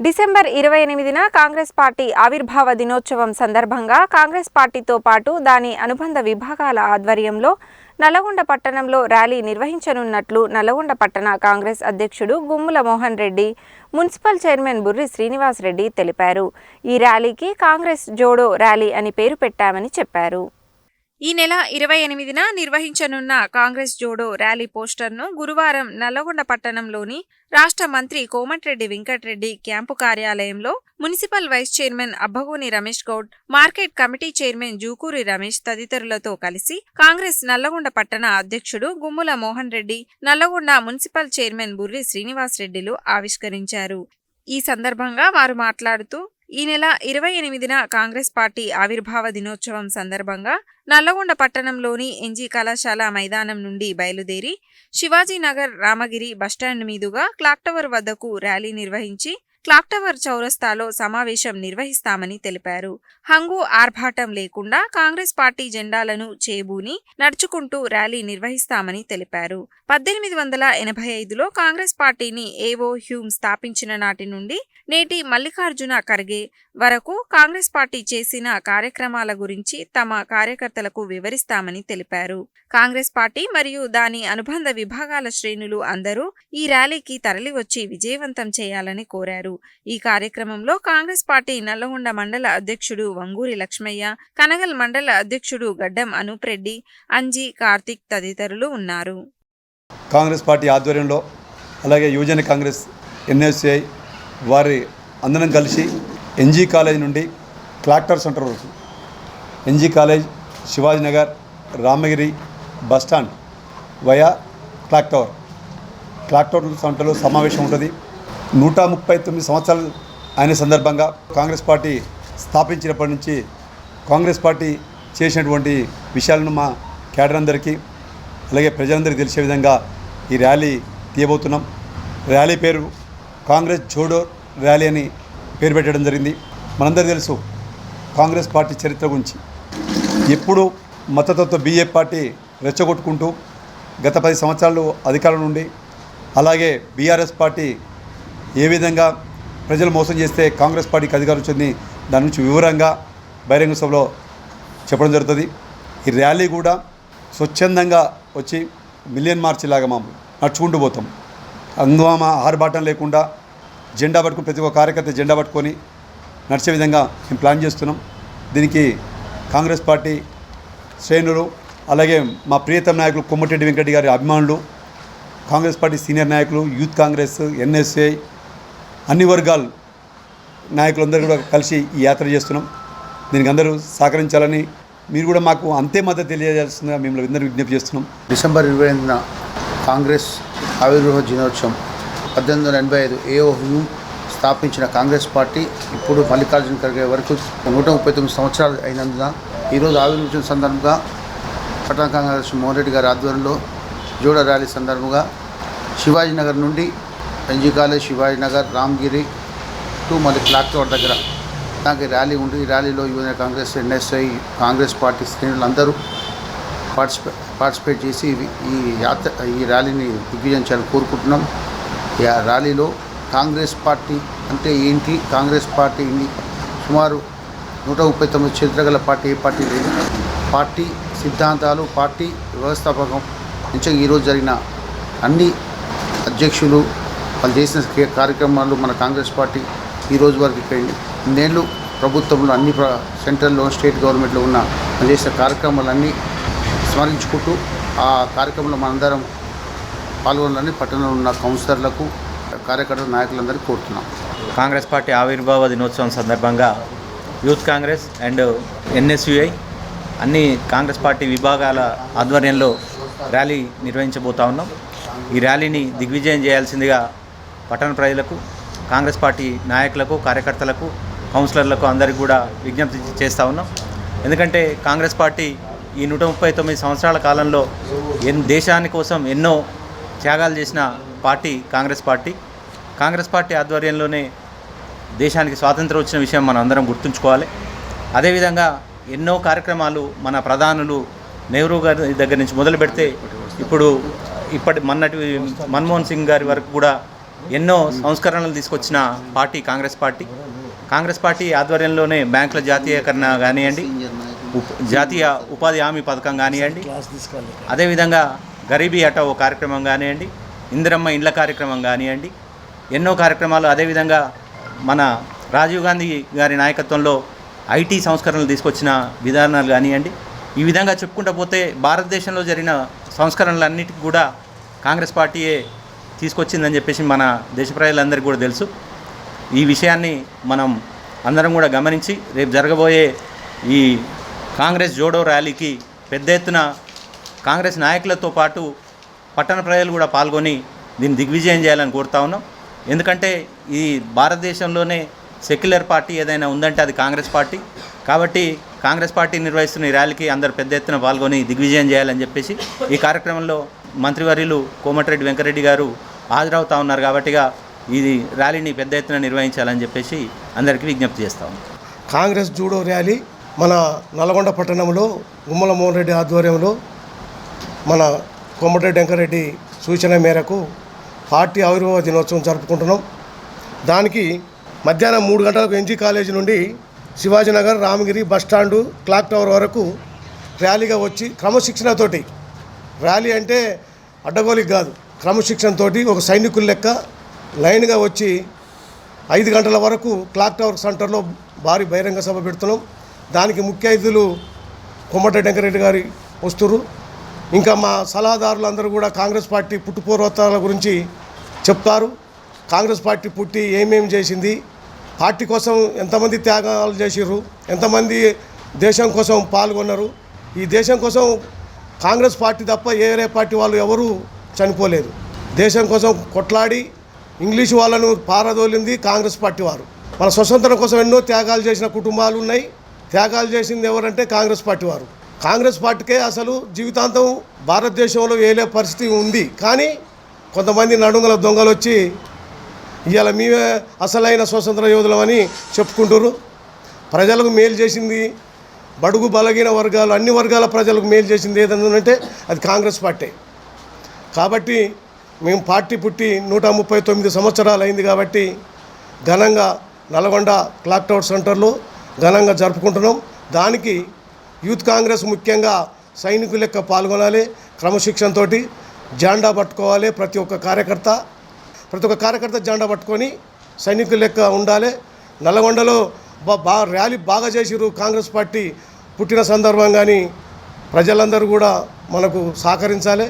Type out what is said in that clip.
December 28న Congress party ఆవిర్భావ దినోత్సవం సందర్భంగా కాంగ్రెస్ పార్టీతో పాటు దాని అనుబంధ విభాగాల ఆధ్వర్యంలో నల్లగొండ పట్టణంలో ర్యాలీ నిర్వహించనున్నట్లు నల్లగొండ పట్టణ కాంగ్రెస్ అధ్యక్షుడు గుమ్ముల మోహన్ రెడ్డి, మున్సిపల్ చైర్మన్ బుర్రి శ్రీనివాస్ రెడ్డి తెలిపారు. ఈ ర్యాలీకి కాంగ్రెస్ జోడో ర్యాలీ అని పేరు పెట్టామని చెప్పారు. ఈ నెల 28న నిర్వహించనున్న కాంగ్రెస్ జోడో ర్యాలీ పోస్టర్ను గురువారం నల్లగొండ పట్టణంలోని రాష్ట్ర మంత్రి కోమటిరెడ్డి వెంకటరెడ్డి క్యాంపు కార్యాలయంలో municipal vice chairman Abbagoni Ramesh Goud, market committee chairman Jukuri Ramesh తదితరులతో కలిసి కాంగ్రెస్ నల్లగొండ పట్టణ అధ్యక్షుడు గుమ్ముల మోహన్ రెడ్డి, నల్లగొండ మున్సిపల్ చైర్మన్ బుర్రి శ్రీనివాస్ రెడ్డిలు ఆవిష్కరించారు. ఈ సందర్భంగా వారు మాట్లాడుతూ ఈ నెల 28న కాంగ్రెస్ పార్టీ ఆవిర్భావ దినోత్సవం సందర్భంగా నల్లగొండ పట్టణంలోని ఎన్జీ కళాశాల మైదానం నుండి బయలుదేరి శివాజీనగర్ రామగిరి బస్టాండ్ మీదుగా క్లాక్ టవర్ వద్దకు ర్యాలీ నిర్వహించి క్లాక్ టవర్ చౌరస్తాలో సమావేశం నిర్వహిస్తామని తెలిపారు. హంగు ఆర్భాటం లేకుండా కాంగ్రెస్ పార్టీ జెండాలను చేబూని నడుచుకుంటూ ర్యాలీ నిర్వహిస్తామని తెలిపారు. 1885లో కాంగ్రెస్ పార్టీని ఏవో హ్యూమ్ స్థాపించిన నాటి నుండి నేటి మల్లికార్జున ఖర్గే వరకు కాంగ్రెస్ పార్టీ చేసిన కార్యక్రమాల గురించి తమ కార్యకర్తలకు వివరిస్తామని తెలిపారు. కాంగ్రెస్ పార్టీ మరియు దాని అనుబంధ విభాగాల శ్రేణులు అందరూ ఈ ర్యాలీకి తరలివచ్చి విజయవంతం చేయాలని కోరారు. ఈ కార్యక్రమంలో కాంగ్రెస్ పార్టీ నల్లగొండ మండల అధ్యక్షుడు వంగూరి లక్ష్మయ్య, కనగల్ మండల అధ్యక్షుడు గడ్డం అనూప్ రెడ్డి, అంజీ కార్తిక్ తదితరులు ఉన్నారు. కాంగ్రెస్ పార్టీ ఆధ్వర్యంలో అలాగే యువజన కాంగ్రెస్ ఎన్ఎస్ఐ వారి అందరం కలిసి ఎన్జీ కాలేజ్ నుండి క్లాక్ టవర్ సెంటర్ వరకు, NG college, Shivajinagar, Ramagiri bus stand via clock tower సెంటర్లో సమావేశం ఉంటుంది. 139 సంవత్సరాలు అయిన సందర్భంగా కాంగ్రెస్ పార్టీ స్థాపించినప్పటి నుంచి కాంగ్రెస్ పార్టీ చేసినటువంటి విషయాలను మా క్యాడర్ అందరికీ అలాగే ప్రజలందరికీ తెలిసే విధంగా ఈ ర్యాలీ తీయబోతున్నాం. ర్యాలీ పేరు కాంగ్రెస్ జోడో ర్యాలీ అని పేరు పెట్టడం జరిగింది. మనందరికీ తెలుసు కాంగ్రెస్ పార్టీ చరిత్ర గురించి. ఎప్పుడు మతతత్వ బీజేపీ పార్టీ రెచ్చగొట్టుకుంటూ గత 10 సంవత్సరాలు అధికారం నుండి, అలాగే బీఆర్ఎస్ పార్టీ ఏ విధంగా ప్రజలు మోసం చేస్తే కాంగ్రెస్ పార్టీకి అధికారం వచ్చింది దాని నుంచి వివరంగా బహిరంగ సభలో చెప్పడం జరుగుతుంది. ఈ ర్యాలీ కూడా స్వచ్ఛందంగా వచ్చి మిలియన్ మార్చ్ లాగా మామూలు నడుచుకుంటూ పోతాం. హంగామా ఆర్భాటం లేకుండా జెండా పట్టుకుని ప్రతి ఒక్క కార్యకర్త జెండా పట్టుకొని నడిచే విధంగా మేము ప్లాన్ చేస్తున్నాం. దీనికి కాంగ్రెస్ పార్టీ శ్రేణులు అలాగే మా ప్రియతమ నాయకులు కోమటిరెడ్డి వెంకటరెడ్డి గారి అభిమానులు, కాంగ్రెస్ పార్టీ సీనియర్ నాయకులు, యూత్ కాంగ్రెస్, ఎన్ఎస్ఐ అన్ని వర్గాల నాయకులందరూ కూడా కలిసి ఈ యాత్ర చేస్తున్నాం. దీనికి అందరూ సహకరించాలని, మీరు కూడా మాకు అంతే మద్దతు తెలియజేయాల్సిందిగా మిమ్మల్ని అందరూ విజ్ఞప్తి చేస్తున్నాం. డిసెంబర్ 28న కాంగ్రెస్ ఆవిర్భావ దినోత్సవం 1885 ఏఓ హ్యూమ్ స్థాపించిన కాంగ్రెస్ పార్టీ ఇప్పుడు మల్లికార్జున ఖర్గే వరకు 139 సంవత్సరాలు అయినందున ఈరోజు ఆవిర్భావం సందర్భంగా పట్టణ కాంగ్రెస్ మోహన్ రెడ్డి గారి ఆధ్వర్యంలో జోడో ర్యాలీ సందర్భంగా శివాజీనగర్ నుండి NG college, Shivajinagar, Ramagiri to మళ్ళీ క్లాక్ టవర్ దగ్గర దానికి ర్యాలీ ఉంది. ఈ ర్యాలీలో యువజన కాంగ్రెస్, ఎన్ఎస్ఐ, కాంగ్రెస్ పార్టీ శ్రేణులు అందరూ పార్టిసిపేట్ చేసి ఈ ర్యాలీని దిగ్విజయం చేయాలని కోరుకుంటున్నాం. ఈ ర్యాలీలో కాంగ్రెస్ పార్టీ అంటే ఏంటి, కాంగ్రెస్ పార్టీ సుమారు 139 చరిత్ర గల పార్టీ ఏ పార్టీ లేదు. పార్టీ సిద్ధాంతాలు, పార్టీ వ్యవస్థాపకం నుంచి ఈరోజు జరిగిన అన్ని అధ్యక్షులు వాళ్ళు చేసిన కార్యక్రమాలు మన కాంగ్రెస్ పార్టీ ఈరోజు వరకు ఇక్కడ ఇన్నేళ్ళు ప్రభుత్వంలో అన్ని సెంట్రల్లో, స్టేట్ గవర్నమెంట్లో ఉన్న చేసిన కార్యక్రమాలన్నీ స్మరించుకుంటూ ఆ కార్యక్రమంలో మనందరం పాల్గొనాలని పట్టణంలో ఉన్న కౌన్సిలర్లకు, కార్యకర్తల నాయకులందరికీ కోరుతున్నాం. కాంగ్రెస్ పార్టీ ఆవిర్భావ దినోత్సవం సందర్భంగా యూత్ కాంగ్రెస్ అండ్ ఎన్ఎస్యుఐ అన్ని కాంగ్రెస్ పార్టీ విభాగాల ఆధ్వర్యంలో ర్యాలీ నిర్వహించబోతా ఉన్నాం. ఈ ర్యాలీని దిగ్విజయం చేయాల్సిందిగా పట్టణ ప్రజలకు, కాంగ్రెస్ పార్టీ నాయకులకు, కార్యకర్తలకు, కౌన్సిలర్లకు అందరికీ కూడా విజ్ఞప్తి చేస్తూ ఉన్నాం. ఎందుకంటే కాంగ్రెస్ పార్టీ ఈ 139 సంవత్సరాల కాలంలో దేశాని కోసం ఎన్నో త్యాగాలు చేసిన party Congress party. Congress party ఆధ్వర్యంలోనే దేశానికి స్వాతంత్రం వచ్చిన విషయం మనం అందరం గుర్తుంచుకోవాలి. అదేవిధంగా ఎన్నో కార్యక్రమాలు మన ప్రధానులు నెహ్రూ గారి దగ్గర నుంచి మొదలు పెడితే ఇప్పటి మన్నటి మన్మోహన్ సింగ్ గారి వరకు కూడా ఎన్నో సంస్కరణలు తీసుకొచ్చిన పార్టీ కాంగ్రెస్ పార్టీ ఆధ్వర్యంలోనే బ్యాంకుల జాతీయకరణ కానివ్వండి, జాతీయ ఉపాధి హామీ పథకం కానివ్వండి, అదేవిధంగా గరీబీ హఠావో కార్యక్రమం కానివ్వండి, ఇందిరమ్మ ఇండ్ల కార్యక్రమం కానివ్వండి, ఎన్నో కార్యక్రమాలు, అదేవిధంగా మన రాజీవ్ గాంధీ గారి నాయకత్వంలో ఐటీ సంస్కరణలు తీసుకొచ్చిన విధానాలు కానివ్వండి, ఈ విధంగా చెప్పుకుంటూ పోతే భారతదేశంలో జరిగిన సంస్కరణలన్నిటికీ కూడా కాంగ్రెస్ పార్టీయే తీసుకొచ్చిందని చెప్పేసి మన దేశ ప్రజలందరికీ కూడా తెలుసు. ఈ విషయాన్ని మనం అందరం కూడా గమనించి రేపు జరగబోయే ఈ కాంగ్రెస్ జోడో ర్యాలీకి పెద్ద ఎత్తున కాంగ్రెస్ నాయకులతో పాటు పట్టణ ప్రజలు కూడా పాల్గొని దీన్ని దిగ్విజయం చేయాలని కోరుతా ఉన్నాం. ఎందుకంటే ఈ భారతదేశంలోనే సెక్యులర్ పార్టీ ఏదైనా ఉందంటే అది కాంగ్రెస్ పార్టీ. కాబట్టి కాంగ్రెస్ పార్టీ నిర్వహిస్తున్న ఈ ర్యాలీకి అందరు పెద్ద ఎత్తున పాల్గొని దిగ్విజయం చేయాలని చెప్పేసి ఈ కార్యక్రమంలో మంత్రివర్యులు కోమటిరెడ్డి వెంకరెడ్డి గారు హాజరవుతా ఉన్నారు. కాబట్టిగా ఇది ర్యాలీని పెద్ద ఎత్తున నిర్వహించాలని చెప్పేసి అందరికీ విజ్ఞప్తి చేస్తాం. కాంగ్రెస్ జూడో ర్యాలీ మన నల్గొండ పట్టణంలో గుమ్మల మోహన్ రెడ్డి ఆధ్వర్యంలో మన కోమటిరెడ్డి వెంకరెడ్డి సూచన మేరకు పార్టీ ఆవిర్భావ దినోత్సవం జరుపుకుంటున్నాం. దానికి మధ్యాహ్నం 3 గంటలకు ఎన్జీ కాలేజీ నుండి Shivaji Nagar, Ramagiri bus stand, clock tower వరకు ర్యాలీగా వచ్చి క్రమశిక్షణతోటి, ర్యాలీ అంటే అడ్డగోలికి కాదు, క్రమశిక్షణతోటి ఒక సైనికుల లెక్క లైన్గా వచ్చి 5 గంటల వరకు క్లాక్ టవర్ సెంటర్లో భారీ బహిరంగ సభ పెడుతున్నాం. దానికి ముఖ్య అతిథులు కోమటిరెడ్డి వెంకరెడ్డి గారి వస్తురు. ఇంకా మా సలహాదారులు అందరూ కూడా కాంగ్రెస్ పార్టీ పుట్టుపూర్వోత్తరాల గురించి చెప్తారు. కాంగ్రెస్ పార్టీ పుట్టి ఏమేమి చేసింది, పార్టీ కోసం ఎంతమంది త్యాగాలు చేసిర్రు, ఎంతమంది దేశం కోసం పాల్గొన్నారు. ఈ దేశం కోసం కాంగ్రెస్ పార్టీ తప్ప వేరే పార్టీ వాళ్ళు ఎవరూ చనిపోలేదు. దేశం కోసం కొట్లాడి ఇంగ్లీషు వాళ్ళను పారదోలింది కాంగ్రెస్ పార్టీ వారు. మన స్వతంత్రం కోసం ఎన్నో త్యాగాలు చేసిన కుటుంబాలు ఉన్నాయి. త్యాగాలు చేసింది ఎవరంటే కాంగ్రెస్ పార్టీ వారు. కాంగ్రెస్ పార్టీకే అసలు జీవితాంతం భారతదేశంలో వేలే పరిస్థితి ఉంది. కానీ కొంతమంది నడుంగల దొంగలు వచ్చి ఇవాళ మేమే అసలైన స్వతంత్ర యోధులమని చెప్పుకుంటారు. ప్రజలకు మేలు చేసింది, బడుగు బలహీన వర్గాలు, అన్ని వర్గాల ప్రజలకు మేలు చేసింది ఏదన్నంటే అది కాంగ్రెస్ పార్టీ. కాబట్టి మేము పార్టీ పుట్టి 139 సంవత్సరాలు అయింది. కాబట్టి ఘనంగా నల్గొండ క్లాక్ టవర్ సెంటర్లో ఘనంగా జరుపుకుంటున్నాం. దానికి యూత్ కాంగ్రెస్ ముఖ్యంగా సైనికుల లెక్క పాల్గొనాలి, క్రమశిక్షణతో జెండా పట్టుకోవాలి. ప్రతి ఒక్క కార్యకర్త జెండా పట్టుకొని సైనికుల లెక్క ఉండాలి. నల్గొండలో ర్యాలీ బాగా చేసిరు కాంగ్రెస్ పార్టీ పుట్టిన సందర్భంగాని ప్రజలందరూ కూడా మనకు సహకరించాలి.